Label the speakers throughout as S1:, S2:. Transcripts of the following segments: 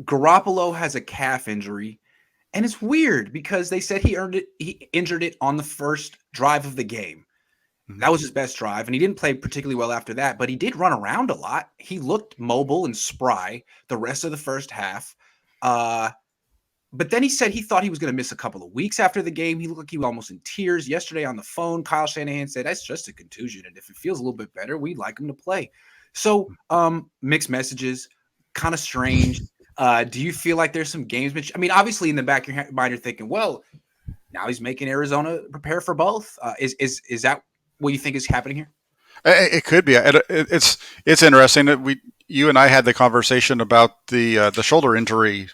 S1: Garoppolo has a calf injury, and it's weird because they said he injured it on the first drive of the game.
S2: Mhm.
S1: That was his best drive, and he didn't play particularly well after that, but he did run around a lot. He looked mobile and spry the rest of the first half. But then he said he thought he was going to miss a couple of weeks after the game. He looked like he was almost in tears. Yesterday on the phone, Kyle Shanahan said, that's just a contusion, and if it feels a little bit better, we'd like him to play. So mixed messages, kind of strange. Do you feel like there's some gamesmanship? I mean, obviously in the back of your mind, you're thinking, well, now he's making Arizona prepare for both. Is that what you think is happening here?
S2: It could be. It's interesting that you and I had the conversation about the shoulder injury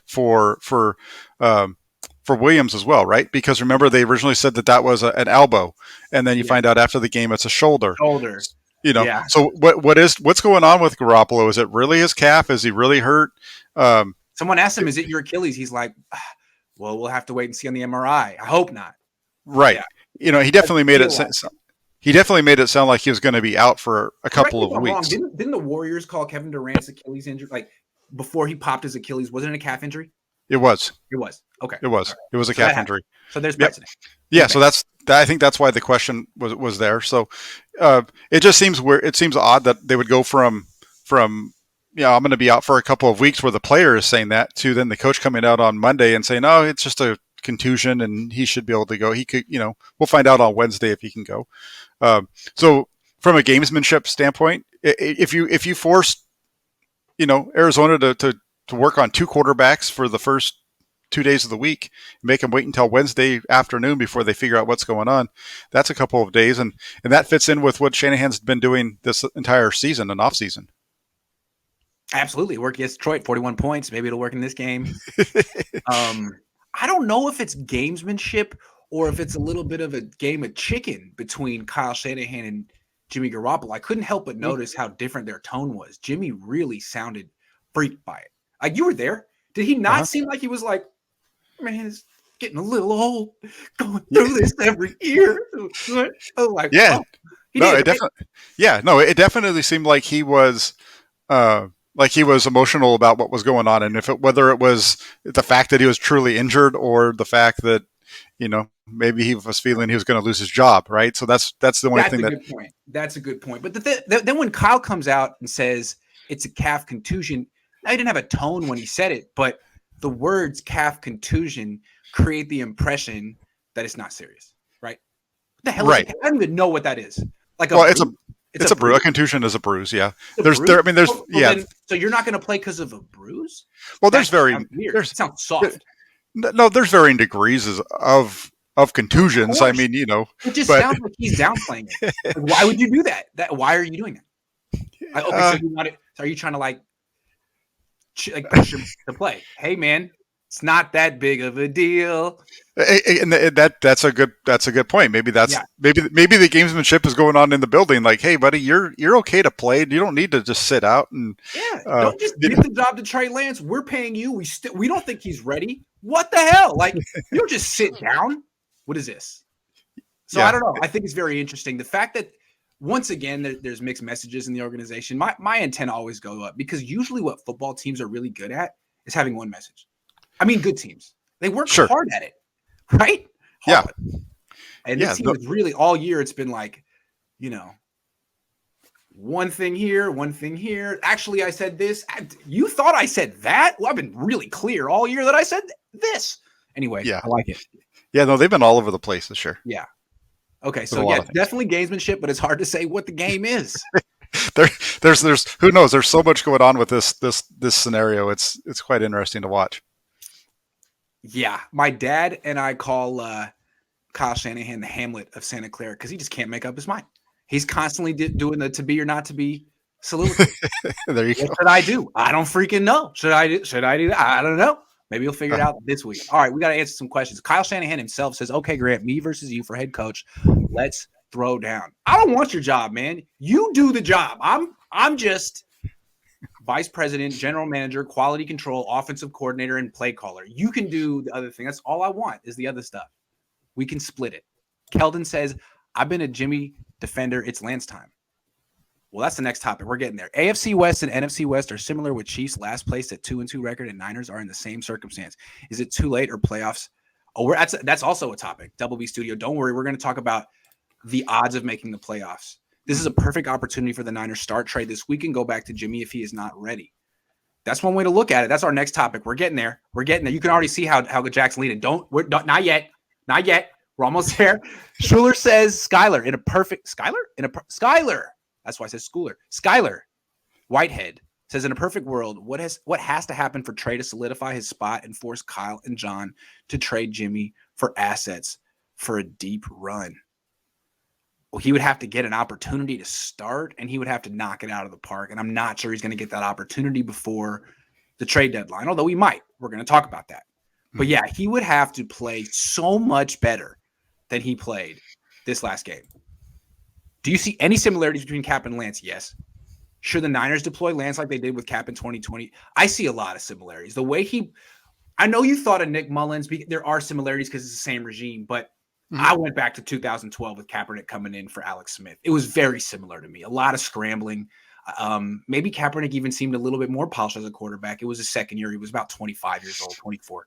S2: um, for Williams as well, right? Because remember they originally said that was an elbow, and then you
S1: Yeah.
S2: find out after the game it's a shoulder.
S1: Shoulder.
S2: You know,
S1: Yeah.
S2: so what's going on with Garoppolo? Is it really his calf? Is he really hurt?
S1: Someone asked him, "Is it your Achilles?" He's like, "Well, we'll have to wait and see on the MRI. I hope not."
S2: Right.
S1: Yeah.
S2: You know, he definitely made it. He definitely made it sound like he was going to be out for a couple of weeks.
S1: Didn't the Warriors call Kevin Durant's Achilles injury like before he popped his Achilles? Wasn't it a calf injury?
S2: It was.
S1: It was. Okay.
S2: It was. Right. It was a calf injury.
S1: So there's precedent.
S2: Yeah. So I think that's why the question was there. So it just seems weird. It seems odd that they would go from I'm going to be out for a couple of weeks, where the player is saying that, to then the coach coming out on Monday and saying, "No, it's just a contusion and he should be able to go." He could, we'll find out on Wednesday if he can go. So from a gamesmanship standpoint, if you force, Arizona to work on two quarterbacks for the first 2 days of the week, make them wait until Wednesday afternoon before they figure out what's going on, that's a couple of days. And that fits in with what Shanahan's been doing this entire season and off season.
S1: Absolutely. Work against Detroit, 41 points. Maybe it'll work in this game. I don't know if it's gamesmanship or if it's a little bit of a game of chicken between Kyle Shanahan and Jimmy Garoppolo. I couldn't help but notice how different their tone was. Jimmy really sounded freaked by it. Like, you were there. Did he not seem like he was like, man, it's getting a little old going through this every year? Like,
S2: yeah.
S1: Oh,
S2: it definitely seemed like he was emotional about what was going on, and whether it was the fact that he was truly injured or the fact that maybe he was feeling he was going to lose his job, right? So that's the only thing.
S1: Good point. That's a good point. But then when Kyle comes out and says it's a calf contusion, I didn't have a tone when he said it, but the words calf contusion create the impression that it's not serious, right? What the hell?
S2: Right.
S1: I don't even know what that is. Like
S2: it's a bruise. A contusion is a bruise. Yeah.
S1: So you're not going to play because of a bruise?
S2: Well, it
S1: sounds soft.
S2: No, there's varying degrees of contusions. I mean,
S1: it just sounds like he's downplaying it. Like, why would you do that? Why are you doing that? So are you trying to push him to play? Hey, man, it's not that big of a deal.
S2: And that's a good point. Maybe maybe the gamesmanship is going on in the building. Like, hey, buddy, you're okay to play. You don't need to just sit out and
S1: don't just give the job to Trey Lance. We're paying you. We don't think he's ready. What the hell? Like, you don't just sit down. What is this? So I don't know. I think it's very interesting. The fact that once again there's mixed messages in the organization. My antenna always go up because usually what football teams are really good at is having one message. I mean, good teams. They work hard at it. Right?
S2: Hard.
S1: Yeah. And this team is really all year. It's been like, one thing here, one thing here. Actually, I said this. You thought I said that? Well, I've been really clear all year that I said this. Anyway, I like it.
S2: Yeah, no, they've been all over the place this year.
S1: Yeah. Okay, so definitely gamesmanship, but it's hard to say what the game is.
S2: There's who knows? There's so much going on with this scenario. It's quite interesting to watch.
S1: Yeah, my dad and I call Kyle Shanahan the Hamlet of Santa Clara because he just can't make up his mind. He's constantly doing the to be or not to be soliloquy.
S2: There you go.
S1: What should I do? I don't freaking know. Should I do that? I don't know. Maybe you'll figure it out this week. All right, we got to answer some questions. Kyle Shanahan himself says, okay, Grant, me versus you for head coach. Let's throw down. I don't want your job, man. You do the job. I'm just vice president, general manager, quality control, offensive coordinator, and play caller. You can do the other thing. That's all I want is the other stuff. We can split it. Keldon says, I've been a Jimmy defender. It's Lance time. Well, that's the next topic. We're getting there. AFC West and NFC West are similar, with Chiefs last place at 2-2 record, and Niners are in the same circumstance. Is it too late or playoffs? Oh, that's also a topic. Double B Studio. Don't worry, we're going to talk about the odds of making the playoffs. This is a perfect opportunity for the Niners start trade this week and go back to Jimmy if he is not ready. That's one way to look at it. That's our next topic. We're getting there. We're getting there. You can already see how Jack's leading. Not yet. Not yet. We're almost there. Schuler says Skyler in a perfect Skyler. That's why I said Schooler. Skyler Whitehead says in a perfect world, what has to happen for Trey to solidify his spot and force Kyle and John to trade Jimmy for assets for a deep run? Well, he would have to get an opportunity to start, and he would have to knock it out of the park. And I'm not sure he's going to get that opportunity before the trade deadline, although he might. We're going to talk about that. But yeah, he would have to play so much better than he played this last game. Do you see any similarities between Cap and Lance? Yes. Should the Niners deploy Lance like they did with Cap in 2020? I see a lot of similarities. The way I know you thought of Nick Mullins. There are similarities because it's the same regime, but I went back to 2012 with Kaepernick coming in for Alex Smith. It was very similar to me. A lot of scrambling. Maybe Kaepernick even seemed a little bit more polished as a quarterback. It was his second year. He was about 25 years old, 24.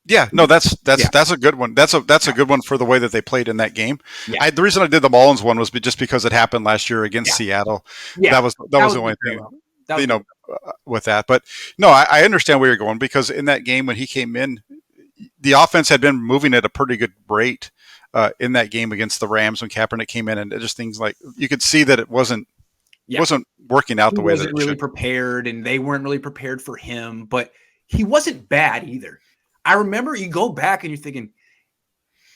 S2: Yeah, no, that's a good one. That's a good one for the way that they played in that game.
S1: Yeah.
S2: The reason I did the Mullins one was just because it happened last year against Seattle.
S1: Yeah.
S2: That was the only thing, with that. But no, I understand where you're going, because in that game when he came in, the offense had been moving at a pretty good rate in that game against the Rams when Kaepernick came in, and just things like you could see that it wasn't working out the way that it
S1: really
S2: should.
S1: Prepared, and they weren't really prepared for him, but he wasn't bad either. I remember you go back and you're thinking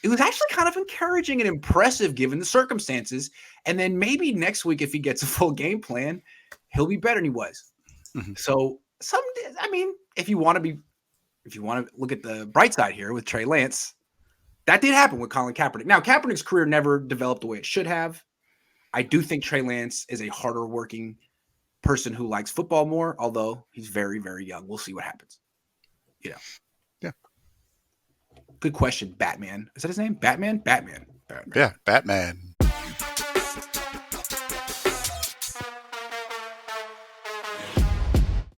S1: it was actually kind of encouraging and impressive given the circumstances. And then maybe next week, if he gets a full game plan, he'll be better than he was. Mm-hmm. So if you want to look at the bright side here with Trey Lance, that did happen with Colin Kaepernick. Now, Kaepernick's career never developed the way it should have. I do think Trey Lance is a harder working person who likes football more, although he's very, very young. We'll see what happens.
S2: Yeah.
S1: Good question, Batman. Is that his name? Batman? Batman.
S2: Yeah, Batman.